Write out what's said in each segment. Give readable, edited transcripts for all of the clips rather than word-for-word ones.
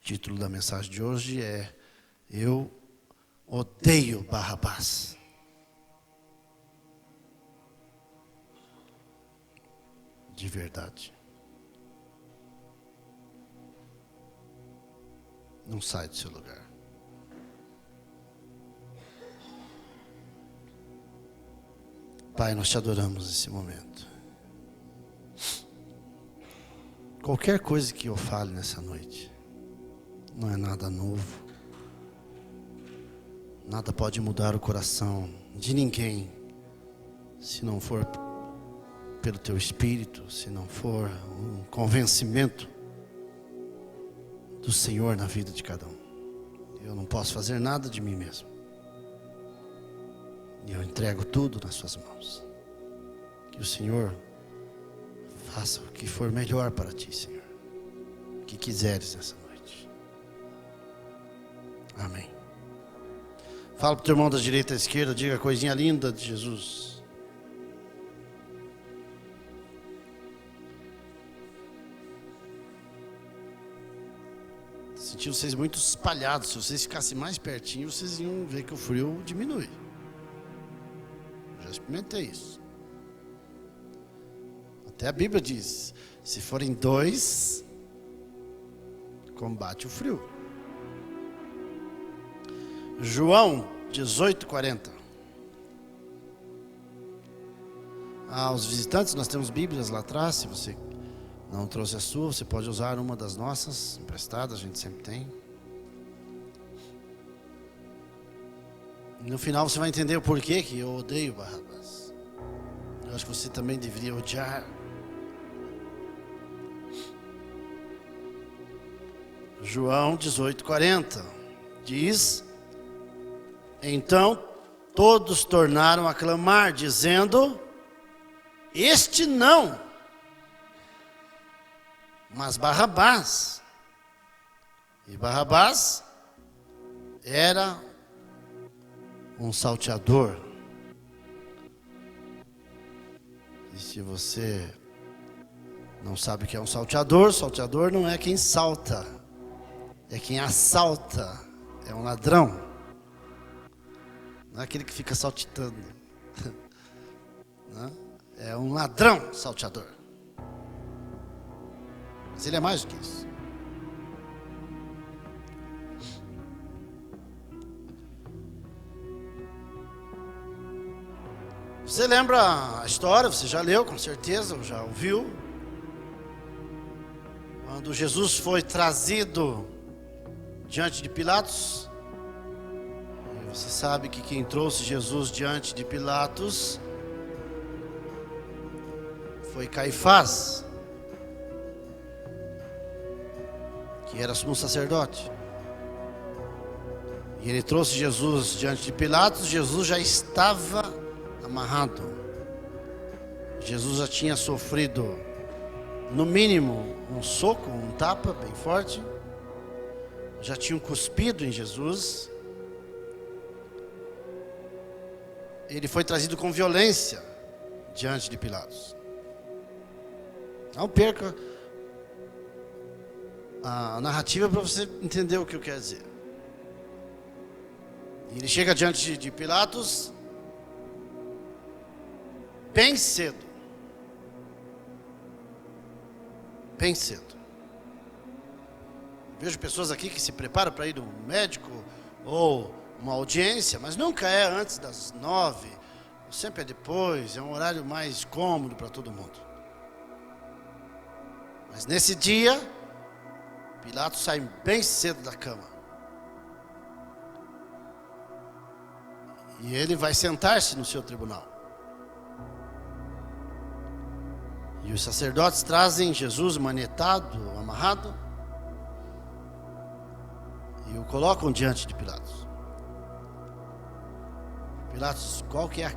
O título da mensagem de hoje é Eu odeio Barrabás. De verdade. Não sai do seu lugar. Pai, nós te adoramos nesse momento. Qualquer coisa que eu fale nessa noite, não é nada novo. Nada pode mudar o coração de ninguém, se não for pelo teu Espírito, se não for um convencimento do Senhor na vida de cada um. Eu não posso fazer nada de mim mesmo. E eu entrego tudo nas suas mãos. Que o Senhor faça o que for melhor para ti, Senhor. O que quiseres nessa noite. Amém. Fala para o teu irmão da direita à esquerda, diga a coisinha linda de Jesus. Senti vocês muito espalhados. Se vocês ficassem mais pertinho, vocês iam ver que o frio diminui. Eu já experimentei isso. Até a Bíblia diz, se forem 2, combate o frio. João 18:40. Os visitantes, nós temos Bíblias lá atrás. Se você não trouxe a sua, você pode usar uma das nossas emprestadas, a gente sempre tem. No final você vai entender o porquê que eu odeio Barrabás. Eu acho que você também deveria odiar. João 18:40 diz: então todos tornaram a clamar, dizendo: este não, mas Barrabás. E Barrabás era um salteador. E se você não sabe o que é um salteador, salteador não é quem salta, é quem assalta, é um ladrão. Não é aquele que fica saltitando. Não? É um ladrão salteador. Mas ele é mais do que isso. Você lembra a história? Você já leu, com certeza, ou já ouviu. Quando Jesus foi trazido diante de Pilatos. E você sabe que quem trouxe Jesus diante de Pilatos foi Caifás, que era sumo sacerdote. E ele trouxe Jesus diante de Pilatos. Jesus já estava amarrado. Jesus já tinha sofrido, no mínimo, um soco, um tapa bem forte. Já tinham cuspido em Jesus. Ele foi trazido com violência diante de Pilatos. Não perca a narrativa para você entender o que eu quero dizer. Ele chega diante de Pilatos bem cedo. Bem cedo. Vejo pessoas aqui que se preparam para ir no médico ou uma audiência, mas nunca é antes das 9, sempre é depois, é um horário mais cômodo para todo mundo. Mas nesse dia, Pilatos sai bem cedo da cama. E ele vai sentar-se no seu tribunal. E os sacerdotes trazem Jesus manetado, amarrado, e o colocam diante de Pilatos. Pilatos, qual que é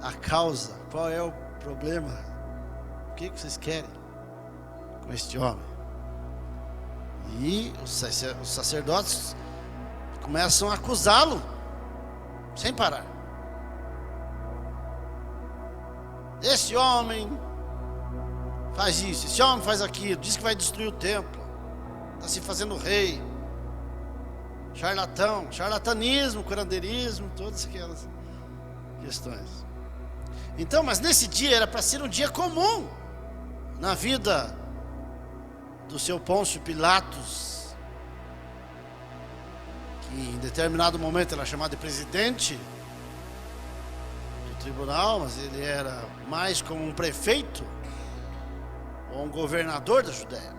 a causa? Qual é o problema? O que vocês querem com este homem? E os sacerdotes começam a acusá-lo, sem parar. Esse homem faz isso, esse homem faz aquilo, diz que vai destruir o templo, está se fazendo rei. charlatanismo, curandeirismo, todas aquelas questões. Então, mas nesse dia era para ser um dia comum na vida do seu Pôncio Pilatos, que em determinado momento era chamado de presidente do tribunal, mas ele era mais como um prefeito ou um governador da Judéia.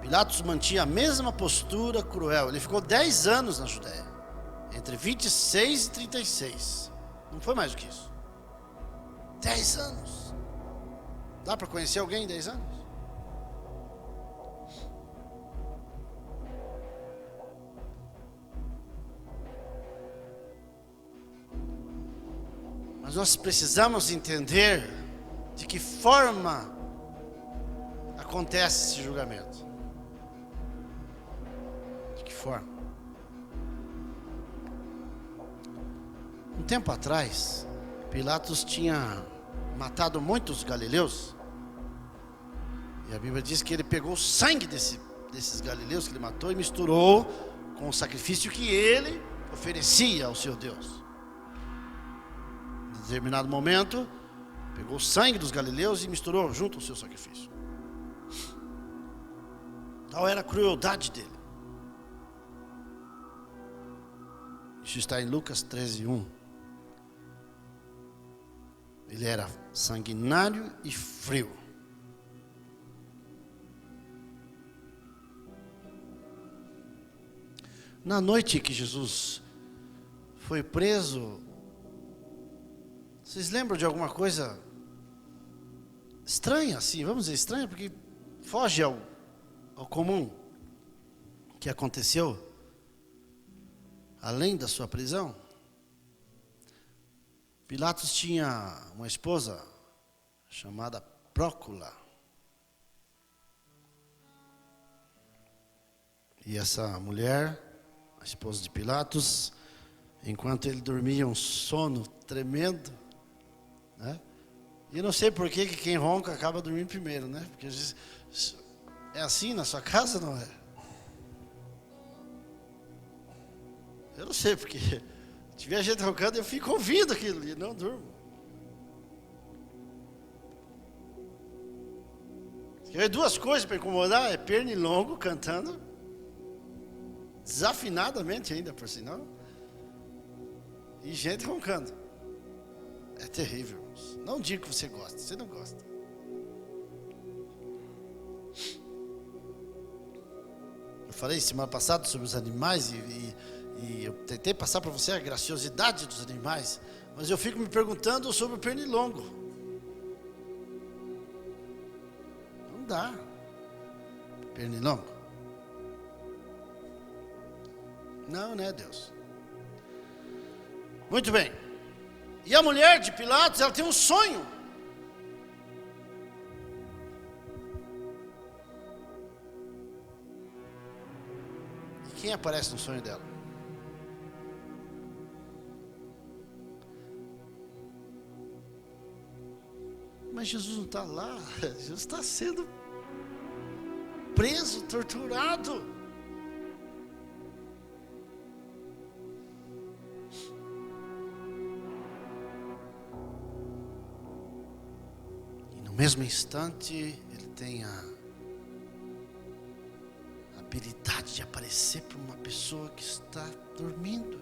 Pilatos mantinha a mesma postura cruel. Ele ficou 10 anos na Judéia, entre 26 e 36. Não foi mais do que isso. 10 anos. Dá para conhecer alguém em 10 anos? Mas nós precisamos entender de que forma acontece esse julgamento. De que forma? Um tempo atrás, Pilatos tinha matado muitos galileus. E a Bíblia diz que ele pegou o sangue desses galileus que ele matou e misturou com o sacrifício que ele oferecia ao seu Deus. Em determinado momento, pegou o sangue dos galileus e misturou junto ao seu sacrifício. Tal era a crueldade dele. Isso está em Lucas 13:1. Ele era sanguinário e frio. Na noite que Jesus foi preso, vocês lembram de alguma coisa estranha, assim? Vamos dizer estranha, porque foge ao comum que aconteceu além da sua prisão. Pilatos tinha uma esposa chamada Prócula. E essa mulher, a esposa de Pilatos, enquanto ele dormia um sono tremendo, né? E eu não sei por que quem ronca acaba dormindo primeiro, né? Porque às vezes é assim na sua casa, não é? Eu não sei porque se tiver gente roncando, eu fico ouvindo aquilo e não durmo. Se tiver duas coisas para incomodar, é pernilongo cantando desafinadamente ainda, por sinal, e gente roncando. É terrível, irmãos. Não diga que você gosta, você não gosta. Eu falei semana passada sobre os animais e eu tentei passar para você a graciosidade dos animais, mas eu fico me perguntando sobre o pernilongo. Não dá. Pernilongo? Não, né, Deus? Muito bem. E a mulher de Pilatos, ela tem um sonho. E quem aparece no sonho dela? Mas Jesus não está lá. Jesus está sendo preso, torturado. No mesmo instante, ele tem a habilidade de aparecer para uma pessoa que está dormindo.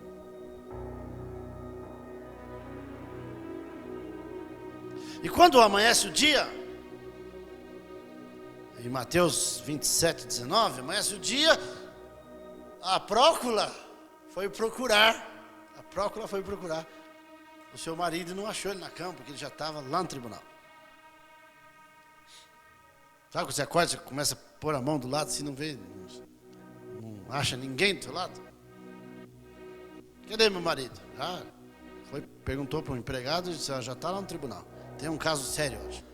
E quando amanhece o dia, em Mateus 27:19, amanhece o dia, a Prócula foi procurar o seu marido e não achou ele na cama, porque ele já estava lá no tribunal. Sabe quando você acorda, você começa a pôr a mão do lado, assim, não vê, não acha ninguém do seu lado? Cadê meu marido? Perguntou para um empregado e disse, já está lá no tribunal. Tem um caso sério hoje.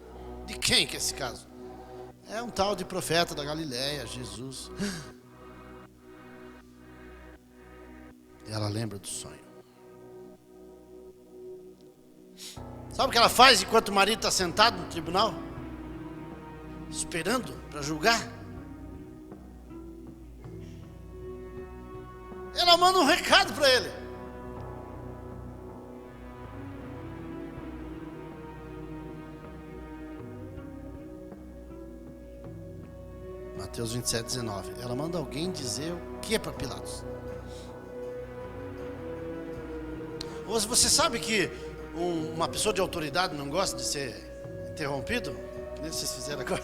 De quem que é esse caso? É um tal de profeta da Galileia, Jesus. E ela lembra do sonho. Sabe o que ela faz enquanto o marido está sentado no tribunal? Esperando para julgar. Ela manda um recado para ele. Mateus 27, 19. Ela manda alguém dizer o que é para Pilatos. Você sabe que uma pessoa de autoridade não gosta de ser interrompido? Que nem vocês fizeram agora.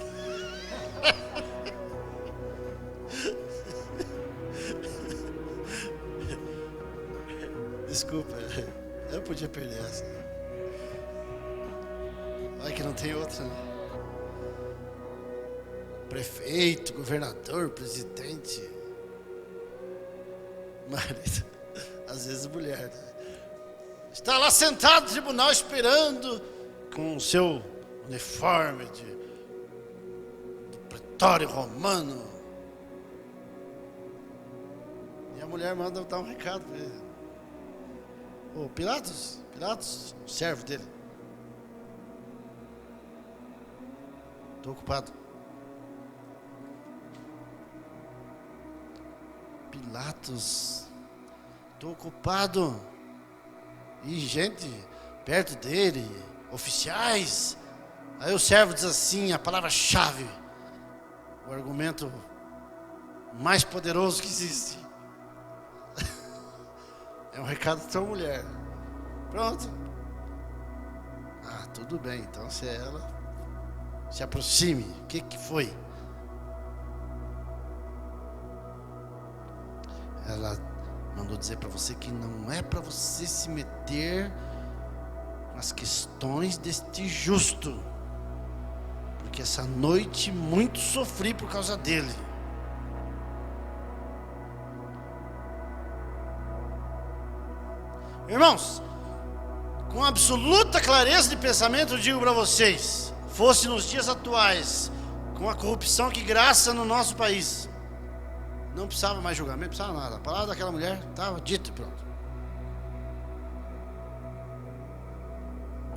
Desculpa, eu podia perder essa. Olha que não tem outra, né? Prefeito, governador, presidente, marido, às vezes mulher, né? Está lá sentado no tribunal esperando com o seu uniforme do pretório romano. E a mulher manda dar um recado para ele. Ô, Pilatos, o servo dele. Estou ocupado. Pilatos, estou ocupado. E gente perto dele, oficiais. Aí o servo diz assim, a palavra-chave, o argumento mais poderoso que existe. É um recado da tua mulher. Pronto. Ah, tudo bem, então se é ela, se aproxime. O que foi? Ela mandou dizer para você que não é para você se meter nas questões deste justo, porque essa noite muito sofri por causa dele. Irmãos, com absoluta clareza de pensamento eu digo para vocês, fosse nos dias atuais, com a corrupção que graça no nosso país, não precisava mais julgamento, não precisava nada. A palavra daquela mulher estava dita e pronto.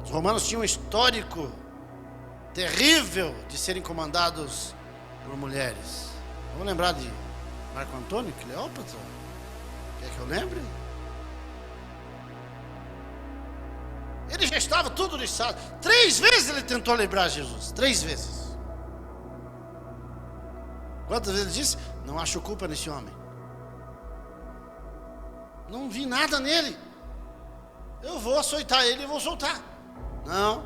Os romanos tinham um histórico terrível de serem comandados por mulheres. Vamos lembrar de Marco Antônio, Cleópatra? Quer que eu lembre? Ele já estava tudo lixado. 3 vezes ele tentou lembrar Jesus. 3 vezes. Quantas vezes ele disse? Não acho culpa nesse homem. Não vi nada nele. Eu vou açoitar ele e vou soltar. Não.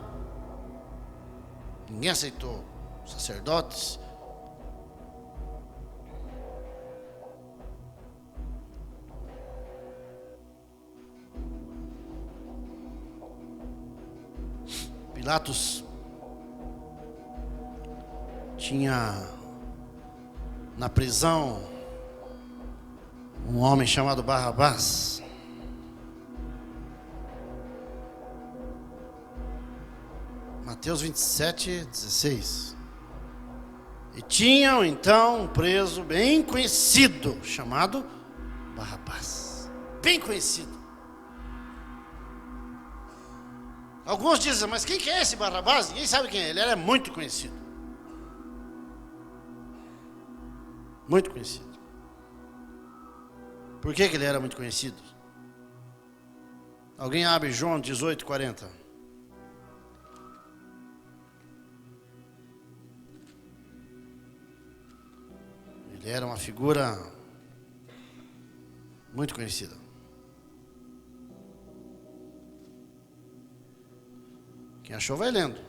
Ninguém aceitou. Os sacerdotes. Pilatos tinha na prisão um homem chamado Barrabás. Mateus 27, 16. E tinham então um preso bem conhecido, chamado Barrabás. Bem conhecido. Alguns dizem, mas quem que é esse Barrabás? Ninguém sabe quem é, ele era muito conhecido. Muito conhecido. Por que ele era muito conhecido? Alguém abre João 18, 40. Ele era uma figura muito conhecida. Quem achou vai lendo.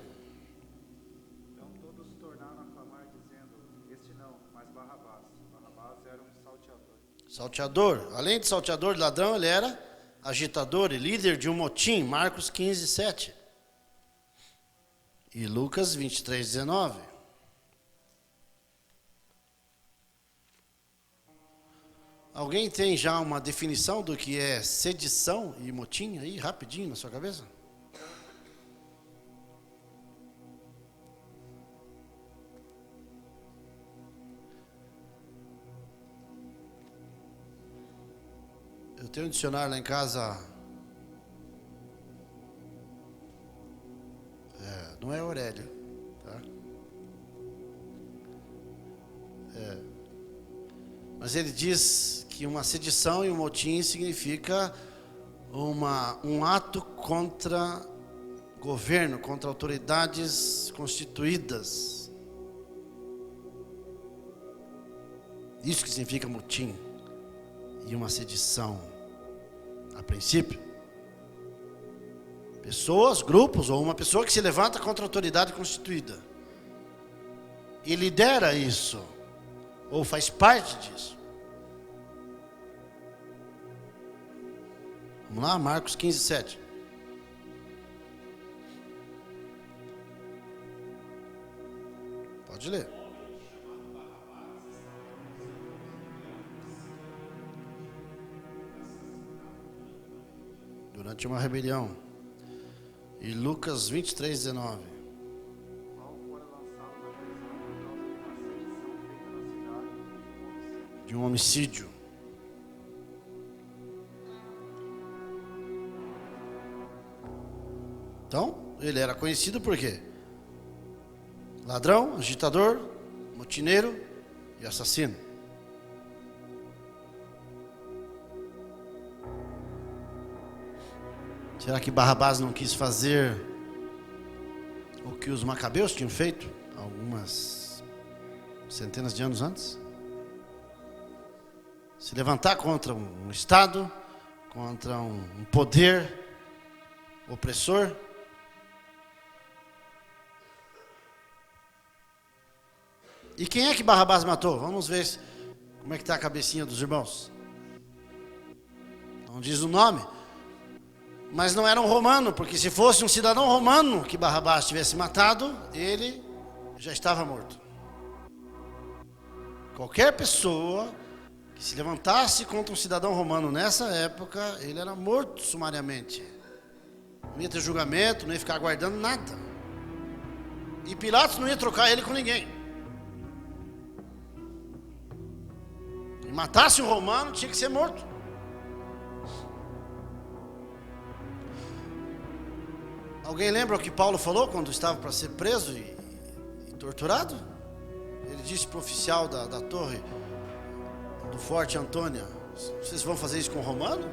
Então todos se tornaram a clamar dizendo, este não, mas Barrabás. Barrabás era um salteador. Salteador. Além de salteador e ladrão, ele era agitador e líder de um motim. Marcos 15, 7. E Lucas 23, 19. Alguém tem já uma definição do que é sedição e motim aí, rapidinho, na sua cabeça? Eu tenho um dicionário lá em casa. Não é Aurélio, tá? Mas ele diz que uma sedição e um motim significa um ato contra governo, contra autoridades constituídas. Isso que significa motim e uma sedição, a princípio. Pessoas, grupos ou uma pessoa que se levanta contra a autoridade constituída e lidera isso, ou faz parte disso. Vamos lá, Marcos 15, 7. Pode ler. Durante uma rebelião. E Lucas 23, 19. Ao fora lançado na prisão por causa de uma sedição feita na cidade, De um homicídio. Então, ele era conhecido por quê? Ladrão, agitador, motineiro e assassino. Será que Barrabás não quis fazer o que os macabeus tinham feito algumas centenas de anos antes? Se levantar contra um Estado, contra um poder opressor? E quem é que Barrabás matou? Vamos ver como é que está a cabecinha dos irmãos. Não diz o nome. Mas não era um romano, porque se fosse um cidadão romano que Barrabás tivesse matado, ele já estava morto. Qualquer pessoa que se levantasse contra um cidadão romano nessa época, ele era morto sumariamente. Não ia ter julgamento, não ia ficar aguardando nada. E Pilatos não ia trocar ele com ninguém. E matasse um romano, tinha que ser morto. Alguém lembra o que Paulo falou quando estava para ser preso e torturado? Ele disse para o oficial da torre do Forte Antônia: vocês vão fazer isso com o romano?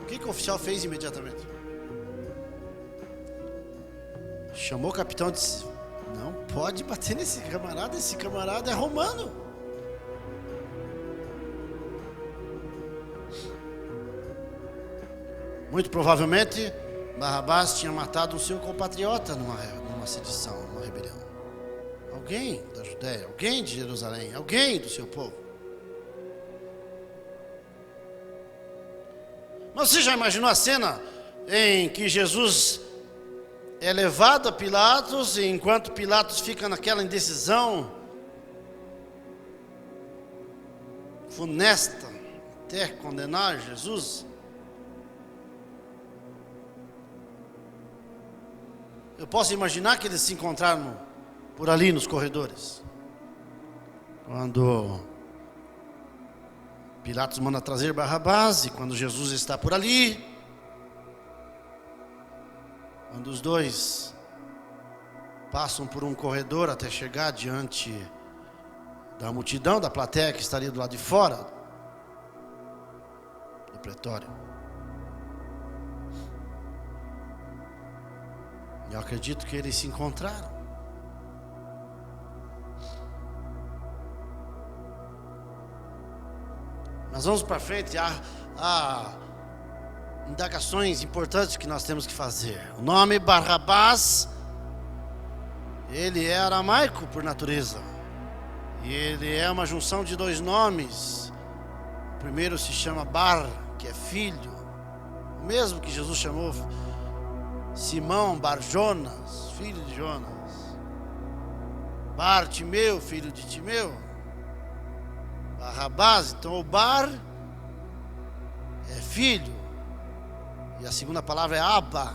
O que o oficial fez imediatamente? Chamou o capitão e disse: não pode bater nesse camarada é romano. Muito provavelmente Barrabás tinha matado o seu compatriota numa sedição, numa rebelião. Alguém da Judéia, alguém de Jerusalém, alguém do seu povo. Mas você já imaginou a cena em que Jesus é levado a Pilatos, e enquanto Pilatos fica naquela indecisão funesta até condenar Jesus? Eu posso imaginar que eles se encontraram por ali nos corredores. Quando Pilatos manda trazer Barrabás, e quando Jesus está por ali, quando os dois passam por um corredor até chegar diante da multidão, da plateia que estaria do lado de fora do pretório. Eu acredito que eles se encontraram. Mas vamos para frente. Há indagações importantes que nós temos que fazer. O nome Barrabás, ele é aramaico por natureza. E ele é uma junção de dois nomes. O primeiro se chama Bar, que é filho. O mesmo que Jesus chamou Simão, Bar-Jonas, filho de Jonas. Bar-Timeu, filho de Timeu. Barrabás, então o Bar é filho. E a segunda palavra é Abba,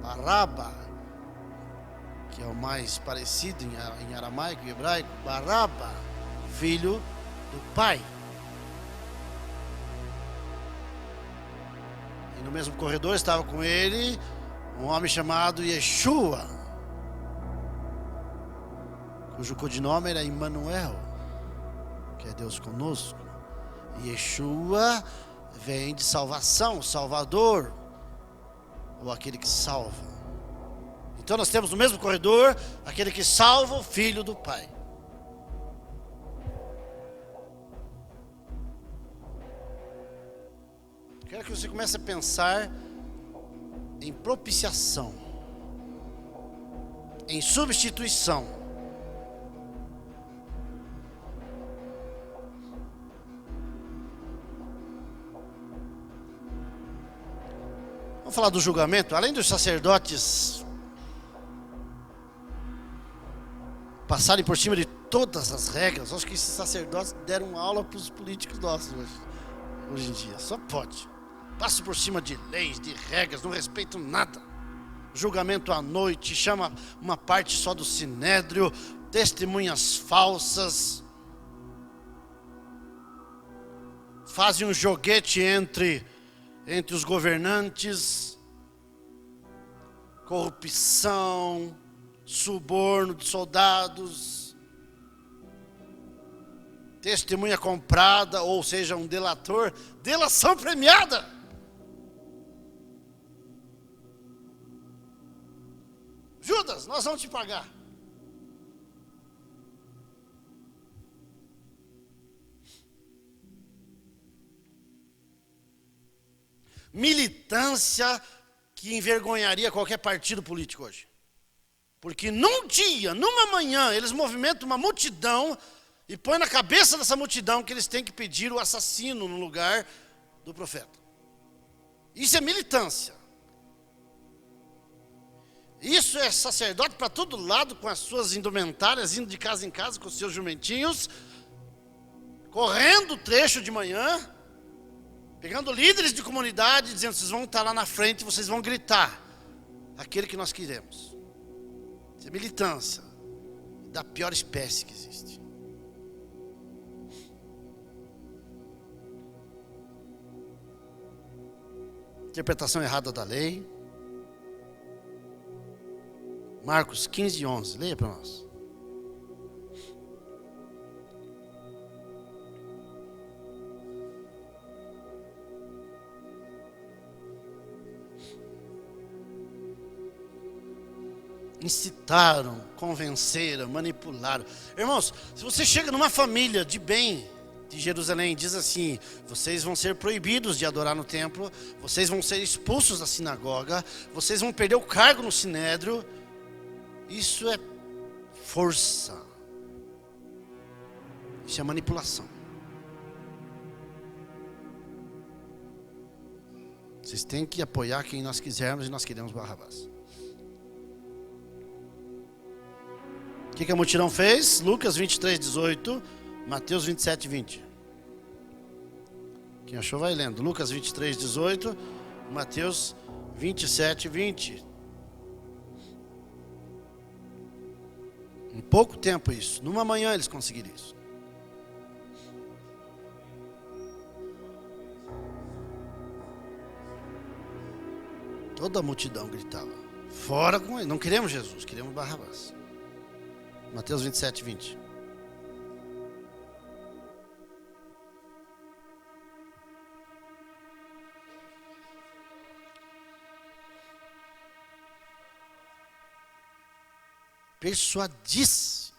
Baraba, que é o mais parecido em aramaico e hebraico. Baraba, filho do pai. E no mesmo corredor estava com ele um homem chamado Yeshua, cujo codinome era Emmanuel, que é Deus conosco. Yeshua vem de salvação, Salvador, ou aquele que salva. Então nós temos no mesmo corredor aquele que salva o Filho do Pai. Quero que você comece a pensar em propiciação, em substituição. Vamos falar do julgamento. Além dos sacerdotes passarem por cima de todas as regras, acho que esses sacerdotes deram aula para os políticos nossos hoje em dia. Só pode. Passam por cima de leis, de regras, não respeitam nada. Julgamento à noite, chama uma parte só do sinédrio, testemunhas falsas. Fazem um joguete entre os governantes, corrupção, suborno de soldados, testemunha comprada, ou seja, um delator, delação premiada. Judas, nós vamos te pagar. Militância que envergonharia qualquer partido político hoje. Porque num dia, numa manhã, eles movimentam uma multidão e põem na cabeça dessa multidão que eles têm que pedir o assassino no lugar do profeta. Isso é militância. Isso é sacerdote para todo lado, com as suas indumentárias, indo de casa em casa com os seus jumentinhos, correndo o trecho de manhã, pegando líderes de comunidade, dizendo: vocês vão estar lá na frente, vocês vão gritar aquele que nós queremos. Isso é militância da pior espécie que existe. Interpretação errada da lei. Marcos 15:11, leia para nós. Incitaram, convenceram, manipularam. Irmãos, se você chega numa família de bem de Jerusalém e diz assim: vocês vão ser proibidos de adorar no templo, vocês vão ser expulsos da sinagoga, vocês vão perder o cargo no sinédrio, isso é força, isso é manipulação. Vocês têm que apoiar quem nós quisermos, e nós queremos Barrabás. O que a multidão fez? Lucas 23:18, Mateus 27:20. Quem achou vai lendo. Lucas 23:18, Mateus 27:20. Em pouco tempo isso. Numa manhã eles conseguiram isso. Toda a multidão gritava: fora com ele. Não queremos Jesus, queremos Barrabás. Mateus 27:20. Persuadisse.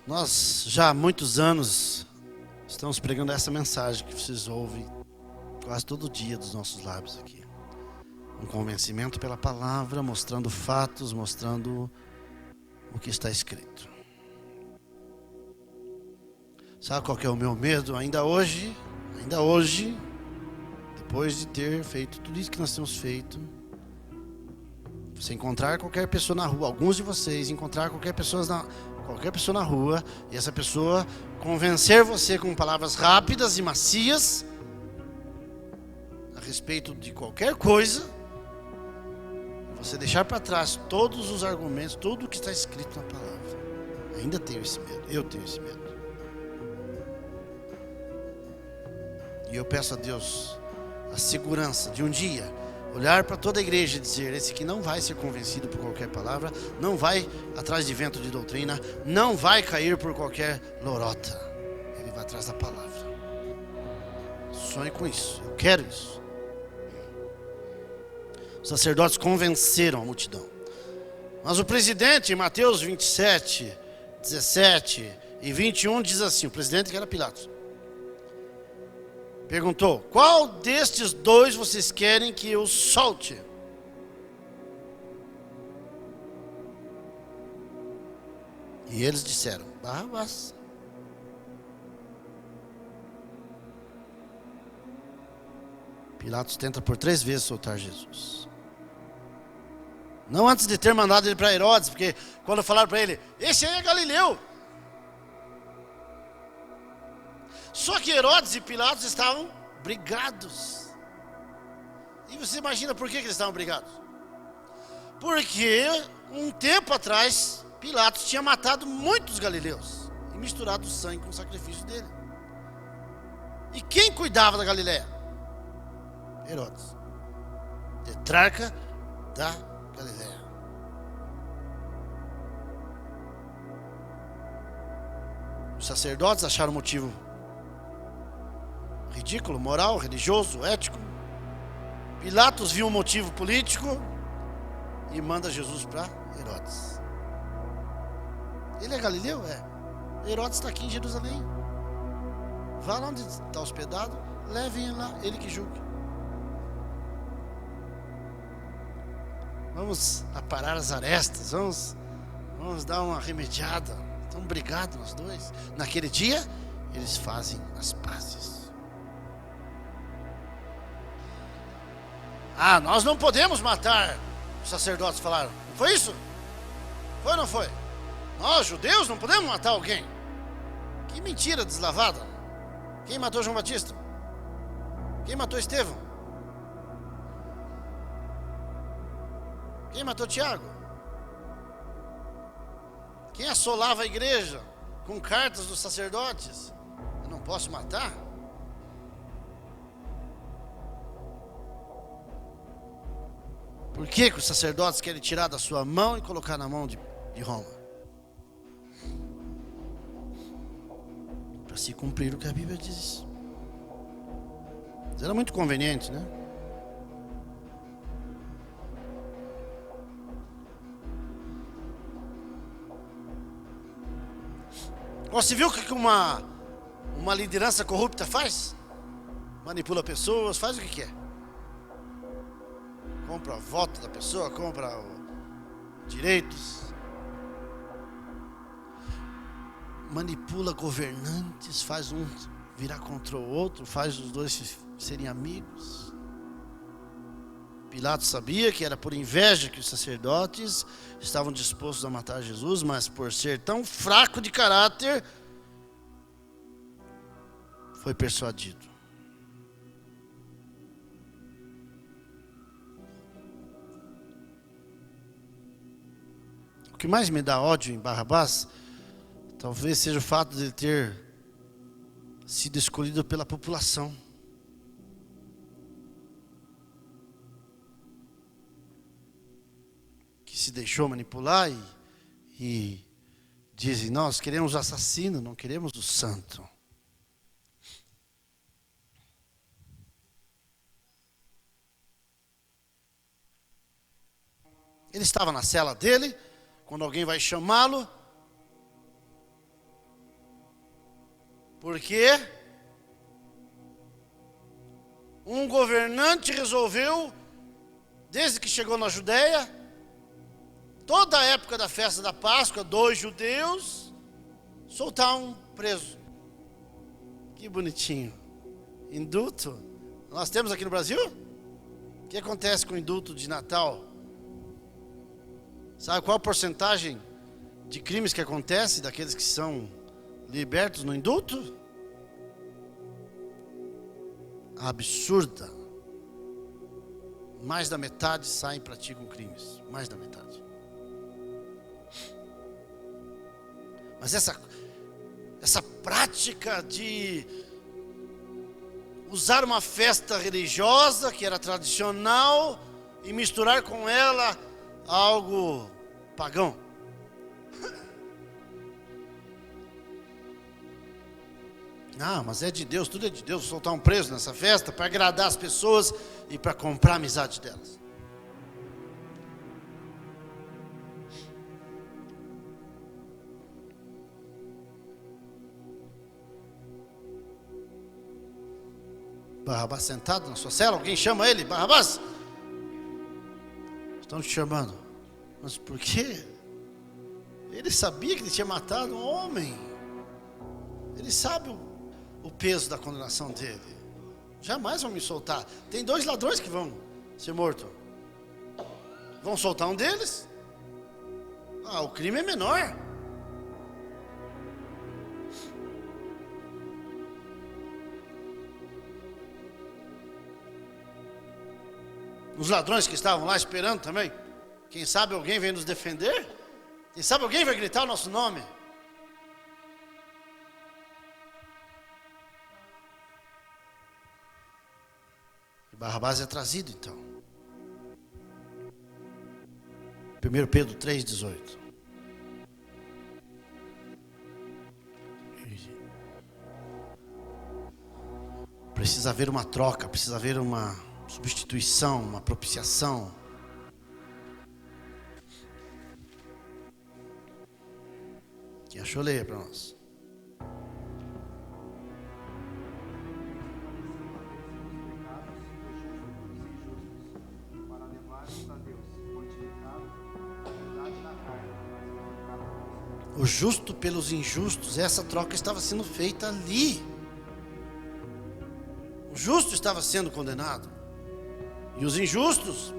Nós já há muitos anos estamos pregando essa mensagem que vocês ouvem quase todo dia dos nossos lábios aqui. Um convencimento pela palavra, mostrando fatos, mostrando o que está escrito. Sabe qual que é o meu medo? Ainda hoje, depois de ter feito tudo isso que nós temos feito, você encontrar qualquer pessoa na rua, alguns de vocês encontrar qualquer pessoa na rua, e essa pessoa convencer você com palavras rápidas e macias a respeito de qualquer coisa, você deixar para trás todos os argumentos, tudo o que está escrito na palavra. Ainda tenho esse medo, eu tenho esse medo. E eu peço a Deus a segurança de um dia olhar para toda a igreja e dizer: esse aqui não vai ser convencido por qualquer palavra, não vai atrás de vento de doutrina, não vai cair por qualquer lorota. Ele vai atrás da palavra. Sonhe com isso, eu quero isso. Os sacerdotes convenceram a multidão. Mas o presidente, em Mateus 27, 17 e 21, diz assim: o presidente, que era Pilatos, perguntou: qual destes dois vocês querem que eu solte? E eles disseram: Barrabás. Pilatos tenta por 3 vezes soltar Jesus. Não antes de ter mandado ele para Herodes, porque quando falaram para ele: esse aí é Galileu. Só que Herodes e Pilatos estavam brigados. E você imagina por que eles estavam brigados? Porque um tempo atrás Pilatos tinha matado muitos galileus e misturado o sangue com o sacrifício dele. E quem cuidava da Galileia? Herodes, tetrarca da Galileia. Os sacerdotes acharam motivo ridículo, moral, religioso, ético. Pilatos viu um motivo político e manda Jesus para Herodes. Ele é Galileu? É. Herodes está aqui em Jerusalém. Vá lá onde está hospedado, levem lá, ele que julgue. Vamos aparar as arestas, vamos dar uma remediada. Estão brigados os dois. Naquele dia, eles fazem as pazes. Ah, nós não podemos matar, os sacerdotes falaram. Não foi isso? Foi ou não foi? Nós, judeus, não podemos matar alguém. Que mentira deslavada. Quem matou João Batista? Quem matou Estevão? Quem matou Tiago? Quem assolava a igreja com cartas dos sacerdotes? Eu não posso matar? Por que os sacerdotes querem tirar da sua mão e colocar na mão de Roma? Para se cumprir o que a Bíblia diz. Mas era muito conveniente, né? Você viu o que uma liderança corrupta faz? Manipula pessoas, faz o que quer. Compra o voto da pessoa, compra direitos. Manipula governantes, faz um virar contra o outro, faz os dois serem amigos. Pilatos sabia que era por inveja que os sacerdotes estavam dispostos a matar Jesus, mas por ser tão fraco de caráter, foi persuadido. O que mais me dá ódio em Barrabás, talvez seja o fato de ele ter sido escolhido pela população. Que se deixou manipular e dizem: nós queremos o assassino, não queremos o santo. Ele estava na cela dele, quando alguém vai chamá-lo, porque um governante resolveu, desde que chegou na Judéia, toda a época da festa da Páscoa, 2 judeus, soltar um preso. Que bonitinho. Indulto. Nós temos aqui no Brasil? O que acontece com o indulto de Natal? Sabe qual a porcentagem de crimes que acontece daqueles que são libertos no indulto? Absurda. Mais da metade saem e praticam crimes. Mais da metade. Mas essa prática de usar uma festa religiosa que era tradicional e misturar com ela algo pagão. Ah, mas é de Deus, tudo é de Deus. Vou soltar um preço nessa festa para agradar as pessoas e para comprar a amizade delas. Barrabás sentado na sua cela, alguém chama ele, Barrabás? Estão te chamando. Mas por quê? Ele sabia que ele tinha matado um homem. Ele sabe o peso da condenação dele. Jamais vão me soltar. Tem 2 ladrões que vão ser mortos. Vão soltar um deles? Ah, o crime é menor. Os ladrões que estavam lá esperando também. Quem sabe alguém vem nos defender? Quem sabe alguém vai gritar o nosso nome? E Barrabás é trazido então. 1 Pedro 3,18. Precisa haver uma troca, precisa haver uma substituição, uma propiciação. Quem achou, leia para nós. Para levar-nos a Deus, mortificado, verdade na carne, O justo pelos injustos, essa troca estava sendo feita ali. O justo estava sendo condenado. E os injustos,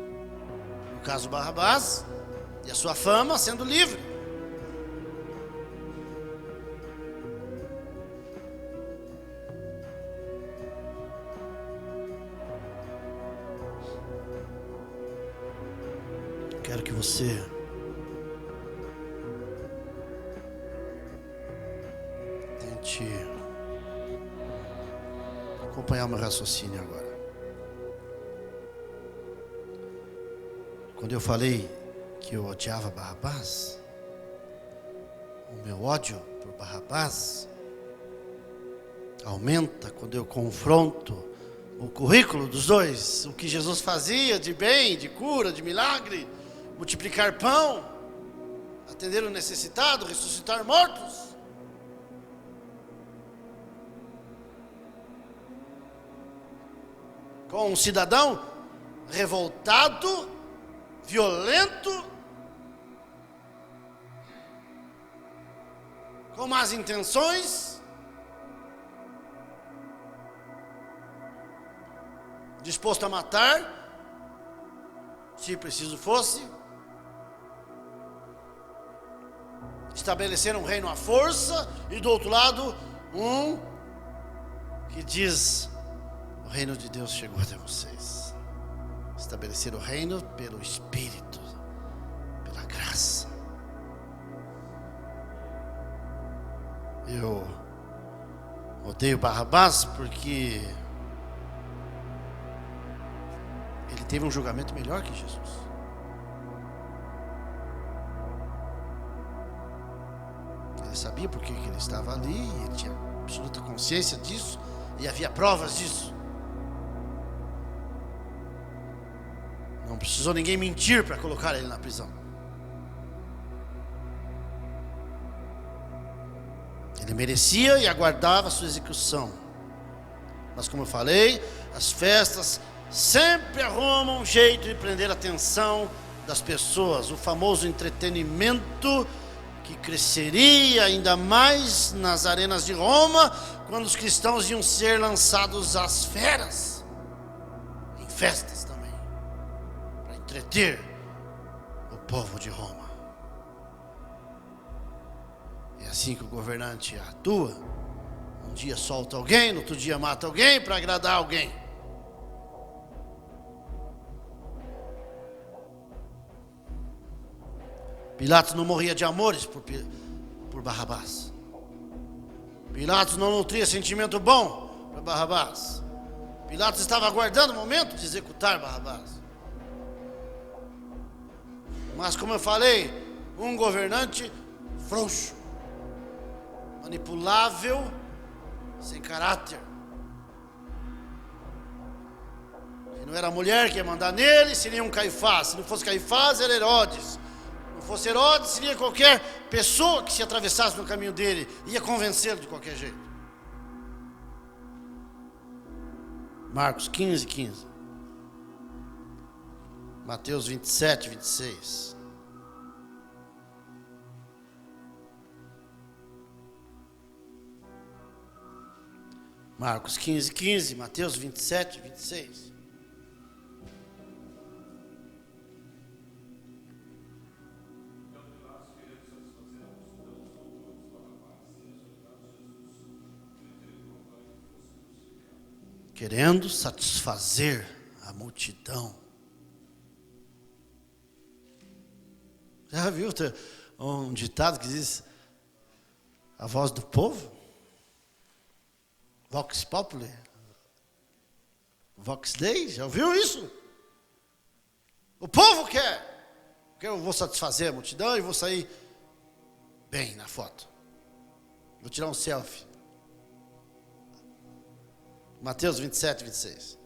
no caso Barrabás, e a sua fama sendo livre. Quero que você tente acompanhar o meu raciocínio agora. Quando eu falei que eu odiava Barrabás, o meu ódio por Barrabás aumenta quando eu confronto o currículo dos dois, o que Jesus fazia de bem, de cura, de milagre, multiplicar pão, atender o necessitado, ressuscitar mortos. Com um cidadão revoltado, violento, com más intenções, disposto a matar, se preciso fosse, estabelecer um reino à força, e do outro lado, um que diz: o reino de Deus chegou até vocês. Estabelecer o reino pelo Espírito, pela graça. Eu odeio Barrabás porque ele teve um julgamento melhor que Jesus. Ele sabia por que ele estava ali, ele tinha absoluta consciência disso, e havia provas disso. Não precisou ninguém mentir para colocar ele na prisão. Ele merecia e aguardava a sua execução. Mas como eu falei, as festas sempre arrumam um jeito de prender a atenção das pessoas. O famoso entretenimento que cresceria ainda mais nas arenas de Roma, quando os cristãos iam ser lançados às feras, em festas também, para entreter o povo de Roma. É assim que o governante atua. Um dia solta alguém, no outro dia mata alguém para agradar alguém. Pilatos não morria de amores por Barrabás. Pilatos não nutria sentimento bom para Barrabás. Pilatos estava aguardando o momento de executar Barrabás. Mas como eu falei, um governante frouxo, manipulável, sem caráter. Se não era a mulher que ia mandar nele, seria um Caifás. Se não fosse Caifás, era Herodes. Se não fosse Herodes, seria qualquer pessoa que se atravessasse no caminho dele, ia convencê-lo de qualquer jeito. Marcos 15, 15. Mateus 27, 26. Marcos 15, 15. Mateus 27, 26. Querendo satisfazer a multidão. Já viu um ditado que diz: a voz do povo? Vox Populi? Vox Dei? Já ouviu isso? O povo quer. Porque eu vou satisfazer a multidão e vou sair bem na foto. Vou tirar um selfie. Mateus 27, 26.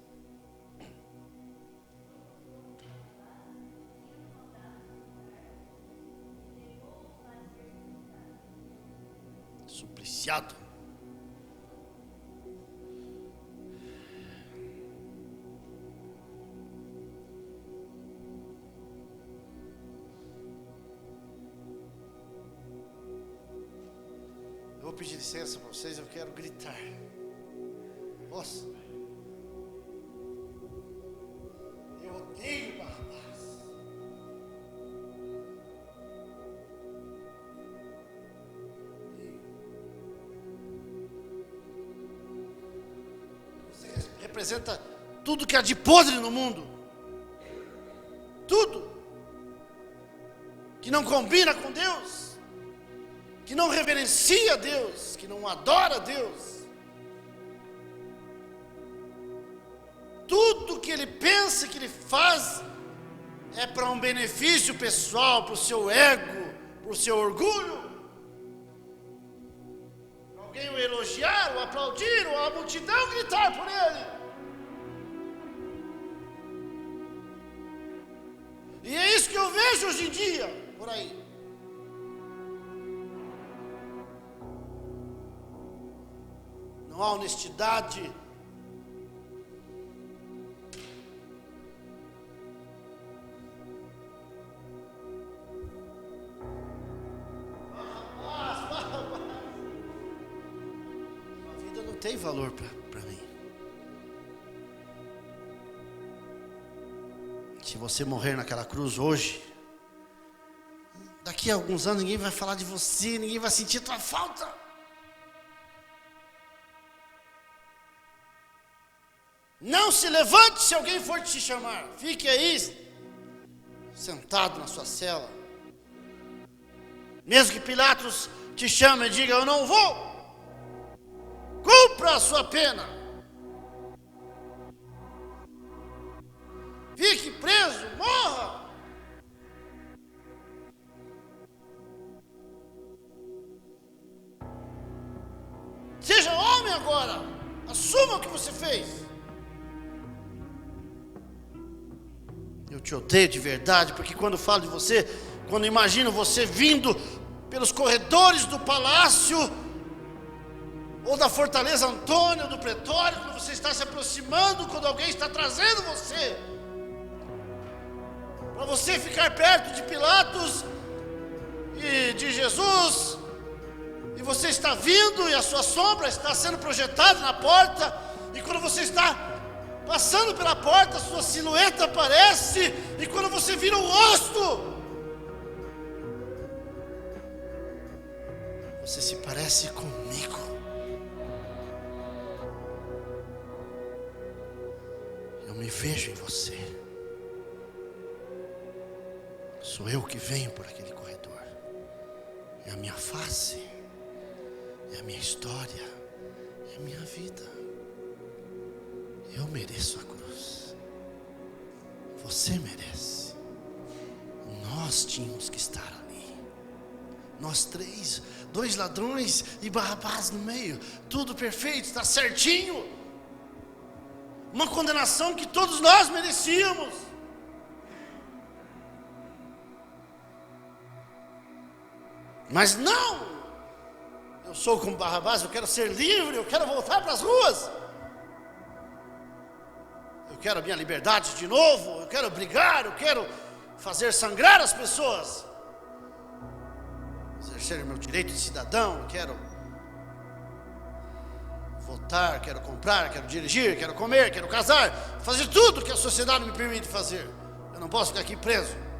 Supliciado. Eu vou pedir licença para vocês, eu quero gritar. Posso? Eu odeio Barrabás. Você representa tudo que há de podre no mundo. Tudo. Que não combina com Deus. Que não reverencia Deus. Que não adora Deus. Tudo que ele pensa, que ele faz, é para um benefício pessoal, para o seu ego, para o seu orgulho. Para alguém o elogiar, o aplaudir, ou a multidão gritar por ele. E é isso que eu vejo hoje em dia, por aí. Não há honestidade. Tem valor para mim. Se você morrer naquela cruz hoje, daqui a alguns anos ninguém vai falar de você, ninguém vai sentir tua falta. Não se levante se alguém for te chamar. Fique aí, sentado na sua cela. Mesmo que Pilatos te chame e diga: eu não vou. Cumpra a sua pena. Fique preso, morra. Seja homem agora. Assuma o que você fez. Eu te odeio de verdade, porque quando falo de você, quando imagino você vindo pelos corredores do palácio, ou da Fortaleza Antônio, do Pretório, quando você está se aproximando, quando alguém está trazendo você, para você ficar perto de Pilatos e de Jesus, e você está vindo e a sua sombra está sendo projetada na porta, e quando você está passando pela porta, sua silhueta aparece, e quando você vira o rosto, você se parece comigo. Eu me vejo em você. Sou eu que venho por aquele corredor. É a minha face, é a minha história, é a minha vida. Eu mereço a cruz. Você merece. Nós tínhamos que estar ali. Nós três, 2 ladrões e Barrabás no meio. Tudo perfeito, está certinho. Uma condenação que todos nós merecíamos. Mas não. Eu sou como Barrabás, eu quero ser livre, eu quero voltar para as ruas. Eu quero a minha liberdade de novo, eu quero brigar, eu quero fazer sangrar as pessoas. Exercer o meu direito de cidadão, eu quero votar, quero comprar, quero dirigir, quero comer, quero casar, fazer tudo que a sociedade me permite fazer. Eu não posso ficar aqui preso.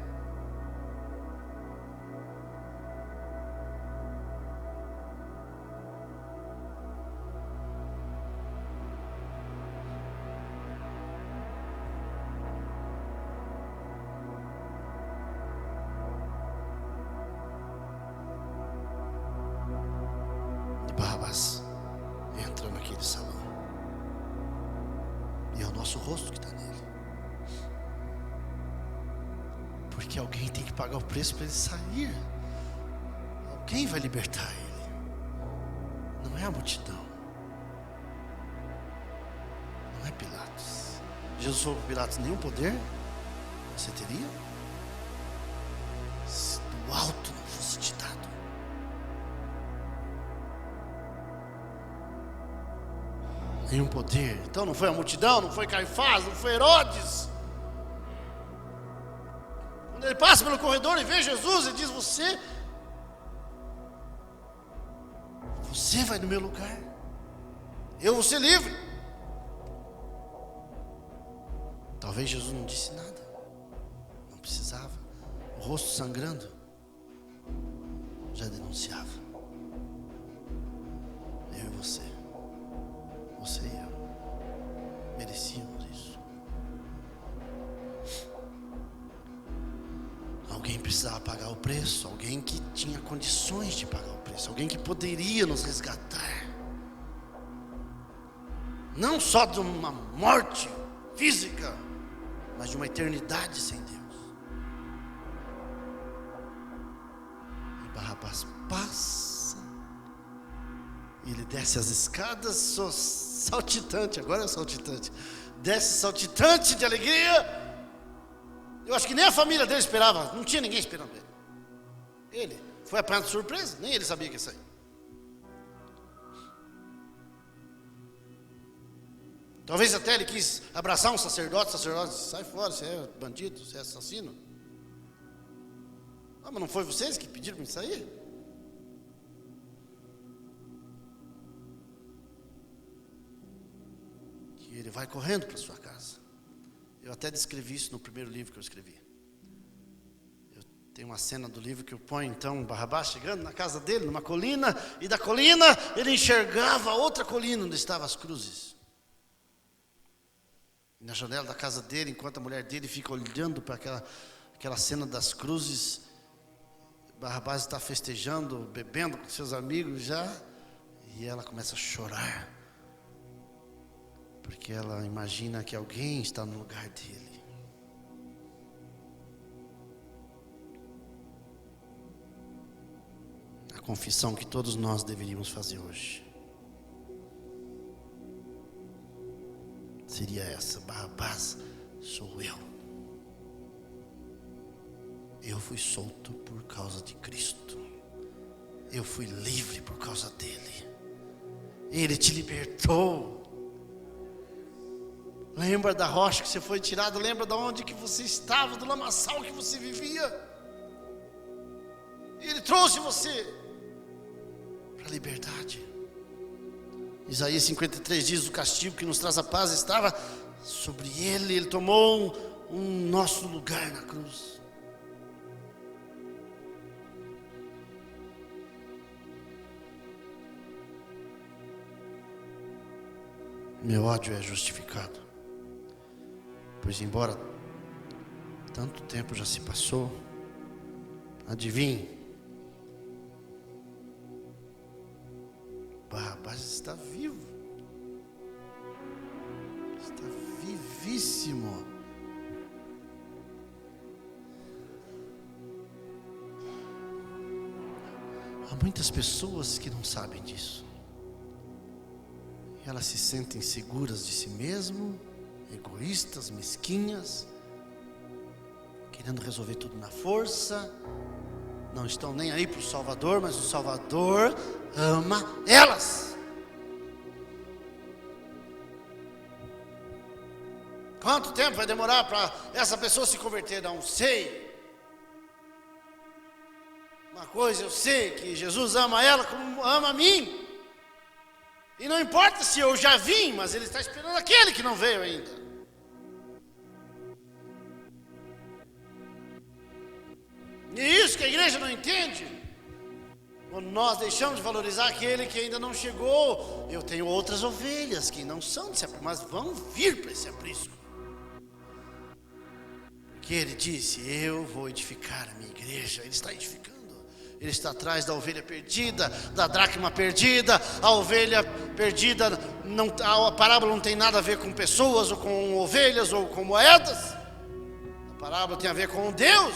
Barrabás entra naquele salão e é o nosso rosto que está nele, porque alguém tem que pagar o preço para ele sair. Alguém vai libertar ele, não é a multidão, não é Pilatos. Jesus falou para Pilatos: nenhum poder você teria se do alto não fosse te dado. Nenhum poder. Então não foi a multidão, não foi Caifás, não foi Herodes. Quando ele passa pelo corredor e vê Jesus, ele diz: você vai no meu lugar, eu vou ser livre. Talvez Jesus não disse nada, não precisava. O rosto sangrando já denunciava. Eu e você e eu merecíamos isso. Alguém precisava pagar o preço, alguém que tinha condições de pagar o preço, alguém que poderia nos resgatar, não só de uma morte física, mas de uma eternidade sem Deus. E Barrabás passa, ele desce as escadas saltitante, agora é saltitante, desce saltitante de alegria. Eu acho que nem a família dele esperava, não tinha ninguém esperando ele. Ele foi apanhado de surpresa, nem ele sabia que ia sair. Talvez até ele quis abraçar um sacerdote, o sacerdote disse: sai fora, você é bandido, você é assassino. Ah, mas não foi vocês que pediram para me sair? Que ele vai correndo para sua casa. Eu até descrevi isso no primeiro livro que eu escrevi. Eu tenho uma cena do livro que eu ponho então Barrabás chegando na casa dele, numa colina, e da colina ele enxergava outra colina onde estavam as cruzes. E na janela da casa dele, enquanto a mulher dele fica olhando para aquela cena das cruzes, Barrabás está festejando, bebendo com seus amigos já, e ela começa a chorar, porque ela imagina que alguém está no lugar dele. A confissão que todos nós deveríamos fazer hoje seria essa: Barrabás sou eu. Eu fui solto por causa de Cristo. Eu fui livre por causa dele. Ele te libertou. Lembra da rocha que você foi tirado, lembra de onde que você estava, do lamaçal que você vivia. Ele trouxe você para a liberdade. Isaías 53 diz: o castigo que nos traz a paz estava sobre ele, ele tomou um nosso lugar na cruz. Meu ódio é justificado, pois embora tanto tempo já se passou, adivinhe, Barrabás está vivo. Está gravíssimo. Há muitas pessoas que não sabem disso. E elas se sentem seguras de si mesmo, egoístas, mesquinhas, querendo resolver tudo na força. Não estão nem aí para o Salvador, mas o Salvador ama elas. Quanto tempo vai demorar para essa pessoa se converter? Não sei. Uma coisa eu sei, que Jesus ama ela como ama a mim. E não importa se eu já vim, mas Ele está esperando aquele que não veio ainda. E isso que a igreja não entende. Quando nós deixamos de valorizar aquele que ainda não chegou. Eu tenho outras ovelhas que não são desse aprisco, mas vão vir para esse aprisco. Porque Ele disse, eu vou edificar a minha igreja. Ele está edificando. Ele está atrás da ovelha perdida, da dracma perdida. A ovelha perdida, a parábola não tem nada a ver com pessoas, ou com ovelhas, ou com moedas. A parábola tem a ver com Deus.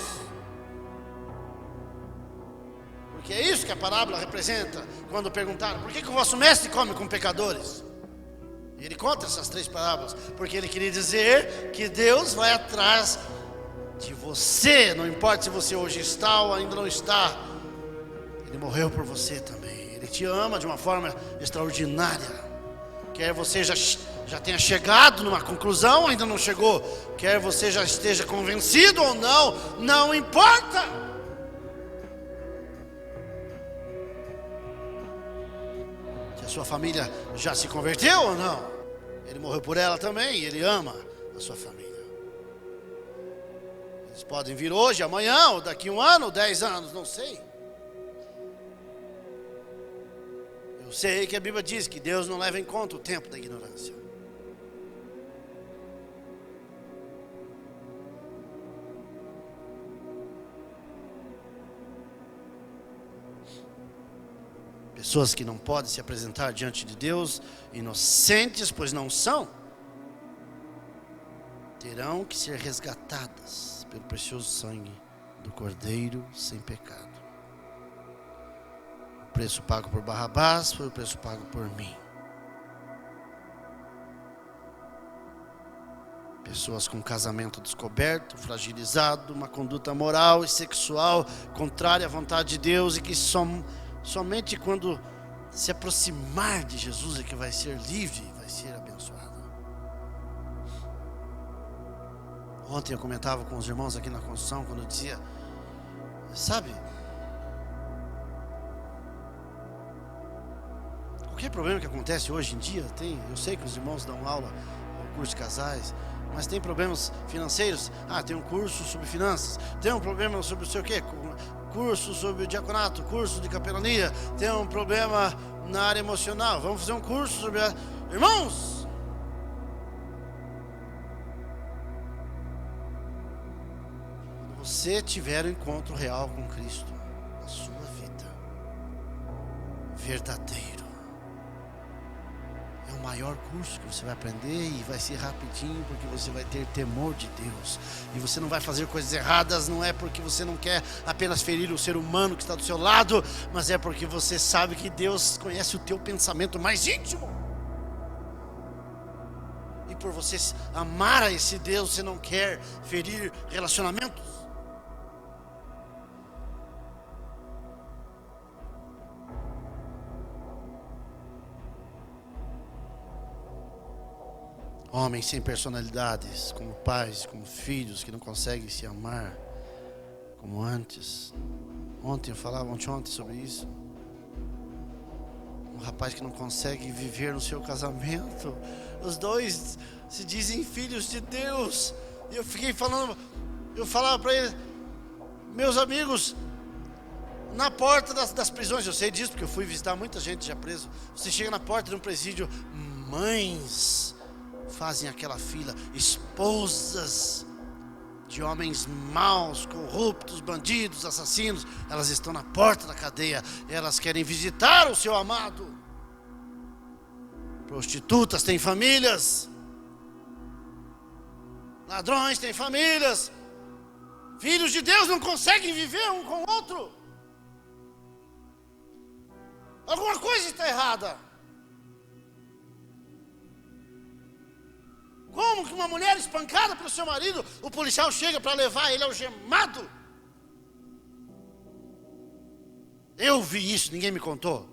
Porque é isso que a parábola representa. Quando perguntaram, por que o vosso mestre come com pecadores? Ele conta essas 3 parábolas, porque ele queria dizer que Deus vai atrás de você. Não importa se você hoje está ou ainda não está. Ele morreu por você também. Ele te ama de uma forma extraordinária. Quer você já tenha chegado numa conclusão, ainda não chegou. Quer você já esteja convencido ou não, não importa. Se a sua família já se converteu ou não, Ele morreu por ela também. Ele ama a sua família. Eles podem vir hoje, amanhã, ou daqui 1 ano, ou 10 anos, não sei. Eu sei que a Bíblia diz que Deus não leva em conta o tempo da ignorância. Pessoas que não podem se apresentar diante de Deus inocentes, pois não são, terão que ser resgatadas pelo precioso sangue do Cordeiro sem pecado. O preço pago por Barrabás foi o preço pago por mim. Pessoas com casamento descoberto, fragilizado, uma conduta moral e sexual contrária à vontade de Deus, e que somente quando se aproximar de Jesus é que vai ser livre, vai ser abençoado. Ontem eu comentava com os irmãos aqui na construção, quando eu dizia, sabe, qualquer problema que acontece hoje em dia, eu sei que os irmãos dão aula no curso de casais, mas tem problemas financeiros. Tem um curso sobre finanças, tem um problema sobre o sei o quê, curso sobre o diaconato, curso de capelania, tem um problema na área emocional, vamos fazer um curso sobre irmãos, quando você tiver um encontro real com Cristo na sua vida, verdadeiro, é o maior curso que você vai aprender, e vai ser rapidinho, porque você vai ter temor de Deus, e você não vai fazer coisas erradas. Não é porque você não quer apenas ferir o ser humano que está do seu lado, mas é porque você sabe que Deus conhece o teu pensamento mais íntimo, e por você amar a esse Deus, você não quer ferir relacionamentos. Homens sem personalidades, como pais, como filhos, que não conseguem se amar como antes. Ontem eu falava ontem sobre isso. Um rapaz que não consegue viver no seu casamento. Os dois se dizem filhos de Deus. E eu fiquei falando, eu falava para ele, meus amigos, na porta das prisões, eu sei disso porque eu fui visitar muita gente já preso. Você chega na porta de um presídio, mães fazem aquela fila, esposas de homens maus, corruptos, bandidos, assassinos, elas estão na porta da cadeia, elas querem visitar o seu amado. Prostitutas têm famílias, Ladrões têm famílias. Filhos de Deus não conseguem viver um com o outro. Alguma coisa está errada. Como que uma mulher espancada pelo seu marido, o policial chega para levar ele algemado? Eu vi isso, ninguém me contou.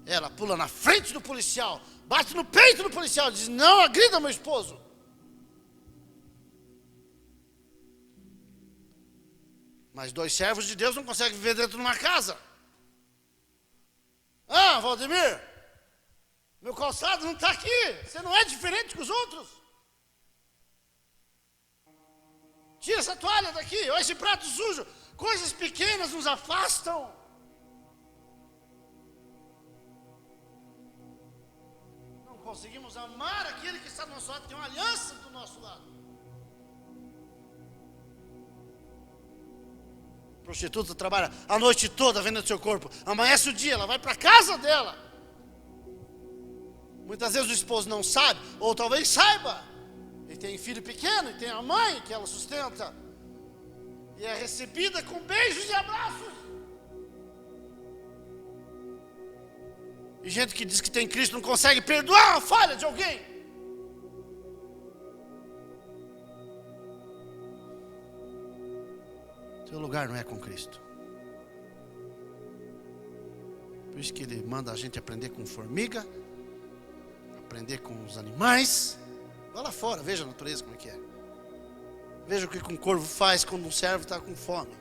Ela pula na frente do policial, bate no peito do policial, diz: não agrida meu esposo. Mas 2 servos de Deus não conseguem viver dentro de uma casa. Ah, Valdemir, meu calçado não está aqui. Você não é diferente que os outros. Tira essa toalha daqui, olha esse prato sujo. Coisas pequenas nos afastam. Não conseguimos amar aquele que está do nosso lado, tem uma aliança do nosso lado. A prostituta trabalha a noite toda vendendo seu corpo. Amanhece o dia, ela vai para a casa dela. Muitas vezes o esposo não sabe, ou talvez saiba. E tem filho pequeno, e tem a mãe que ela sustenta. E é recebida com beijos e abraços. E gente que diz que tem Cristo não consegue perdoar a falha de alguém. Seu lugar não é com Cristo. Por isso que Ele manda a gente aprender com formiga, aprender com os animais. Vai lá fora, veja a natureza como é que é. Veja o que um corvo faz quando um servo está com fome.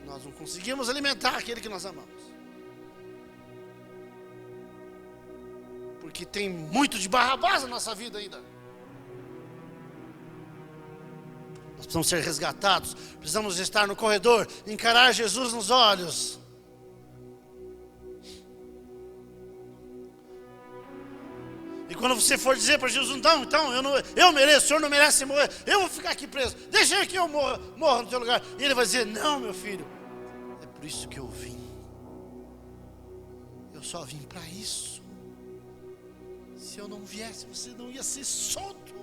Nós não conseguimos alimentar aquele que nós amamos. Porque tem muito de Barrabás na nossa vida ainda. Nós precisamos ser resgatados. Precisamos estar no corredor, encarar Jesus nos olhos. E quando você for dizer para Jesus: não, então eu mereço, o Senhor não merece morrer, eu vou ficar aqui preso, deixa que eu morra no teu lugar. E Ele vai dizer: não, meu filho, é por isso que eu vim. Eu só vim para isso. Se eu não viesse, você não ia ser solto.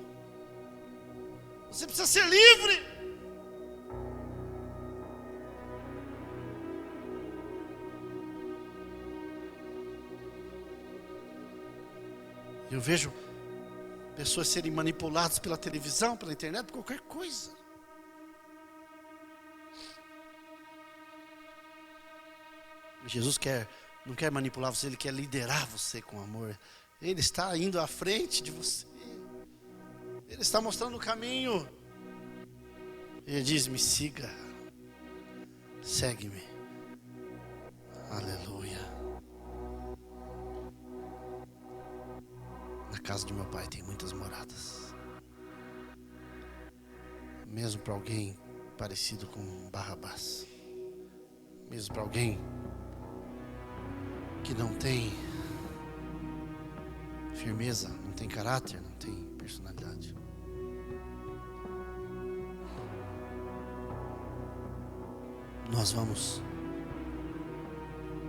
Você precisa ser livre. Eu vejo pessoas serem manipuladas pela televisão, pela internet, por qualquer coisa. Jesus não quer manipular você, Ele quer liderar você com amor. Ele está indo à frente de você. Ele está mostrando o caminho. Ele diz: me siga, segue-me. Aleluia. Na casa de meu Pai tem muitas moradas. Mesmo para alguém parecido com Barrabás. Mesmo para alguém que não tem firmeza, não tem caráter, não tem personalidade. Nós vamos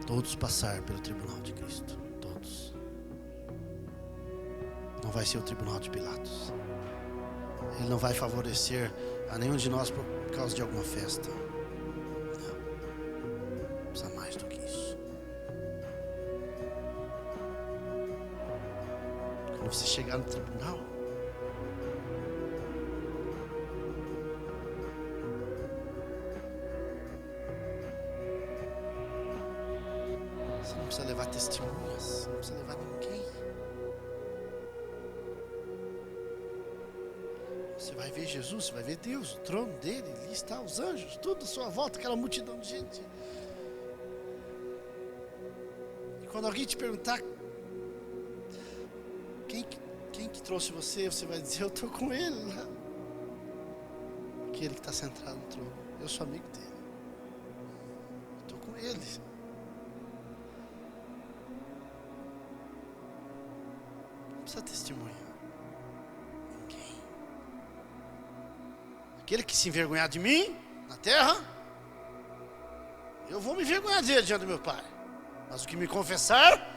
todos passar pelo tribunal de Cristo. Todos. Não vai ser o tribunal de Pilatos. Ele não vai favorecer a nenhum de nós por causa de alguma festa. Não. Precisa mais do que isso. Quando você chegar no tribunal, você não precisa levar testemunhas, não precisa levar ninguém. Você vai ver Jesus, você vai ver Deus, o trono dele, ali está os anjos, tudo à sua volta, aquela multidão de gente. E quando alguém te perguntar quem que trouxe você, você vai dizer: eu estou com ele lá. Aquele que está sentado no trono, eu sou amigo dele. Estou com ele. Não precisa testemunhar. Ninguém. Aquele que se envergonhar de mim na terra, eu vou me envergonhar dele diante do meu Pai. Mas o que me confessar,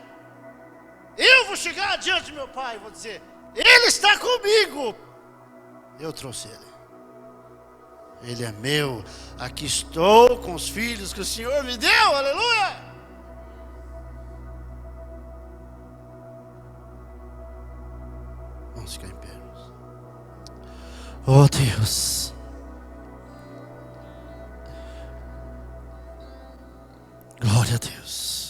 eu vou chegar diante do meu Pai e vou dizer: Ele está comigo. Eu trouxe ele. Ele é meu. Aqui estou com os filhos que o Senhor me deu. Aleluia! Vamos ficar em pé. Oh Deus. Glória a Deus.